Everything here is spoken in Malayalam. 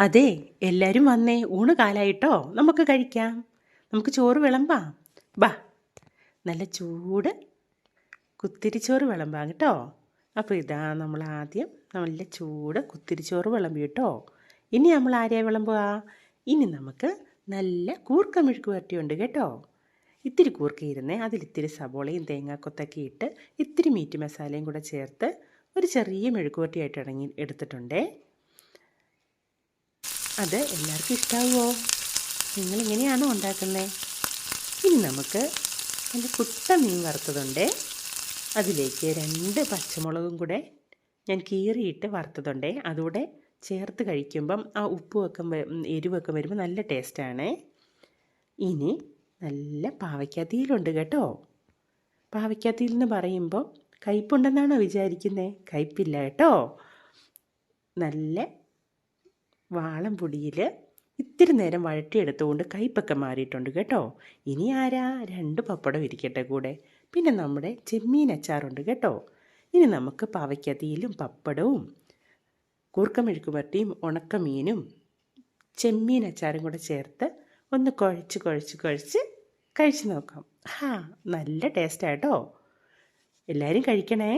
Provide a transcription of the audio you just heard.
അതെ, എല്ലാവരും വന്നേ. ഊണ് കാലായിട്ടോ. നമുക്ക് കഴിക്കാം. നമുക്ക് ചോറ് വിളമ്പാം. ബാ, നല്ല ചൂട് കുത്തിരിച്ചോറ് വിളമ്പാം കേട്ടോ. അപ്പോൾ ഇതാ നമ്മൾ ആദ്യം നല്ല ചൂട് കുത്തിരിച്ചോറ് വിളമ്പി കേട്ടോ. ഇനി നമ്മൾ ആരെയാ വിളമ്പുക? ഇനി നമുക്ക് നല്ല കൂർക്ക മെഴുക്ക് വരട്ടിയുണ്ട് കേട്ടോ. ഇത്തിരി കൂർക്ക ഇരുന്നേ, അതിലിത്തിരി സബോളയും തേങ്ങാക്കൊത്തൊക്കെ ഇട്ട് ഇത്തിരി മീറ്റ് മസാലയും കൂടെ ചേർത്ത് ഒരു ചെറിയ മെഴുക്ക് വരട്ടിയായിട്ട് എടുത്തിട്ടുണ്ടേ. അത് എല്ലാവർക്കും ഇഷ്ടാവുമോ? നിങ്ങളിങ്ങനെയാണോ ഉണ്ടാക്കുന്നത്? ഇനി നമുക്ക് നല്ല കുട്ട മീൻ വറുത്തതുണ്ട്. അതിലേക്ക് 2 പച്ചമുളകും കൂടെ ഞാൻ കീറിയിട്ട് വറുത്തതുണ്ട്. അതുകൂടെ ചേർത്ത് കഴിക്കുമ്പം ആ ഉപ്പുമൊക്കെ എരിവൊക്കെ വരുമ്പോൾ നല്ല ടേസ്റ്റാണ്. ഇനി നല്ല പാവയ്ക്കാത്തീലുണ്ട് കേട്ടോ. പാവയ്ക്കാത്തീൽ എന്ന് പറയുമ്പോൾ കയ്പുണ്ടെന്നാണോ വിചാരിക്കുന്നത്? കയ്പില്ല കേട്ടോ. നല്ല വാളം പൊടിയിൽ ഇത്തിരി നേരം വഴറ്റിയെടുത്തുകൊണ്ട് കയ്പൊക്കെ മാറിയിട്ടുണ്ട് കേട്ടോ. ഇനി 2 പപ്പടം ഇരിക്കട്ടെ കൂടെ. പിന്നെ നമ്മുടെ ചെമ്മീൻ അച്ചാറുണ്ട് കേട്ടോ. ഇനി നമുക്ക് പാവയ്ക്കത്തിയിലും പപ്പടവും കൂർക്ക മെഴുക്ക് വരട്ടിയും ഉണക്കമീനും ചെമ്മീൻ അച്ചാറും കൂടെ ചേർത്ത് ഒന്ന് കഴിച്ച് നോക്കാം. നല്ല ടേസ്റ്റാട്ടോ. എല്ലാവരും കഴിക്കണേ.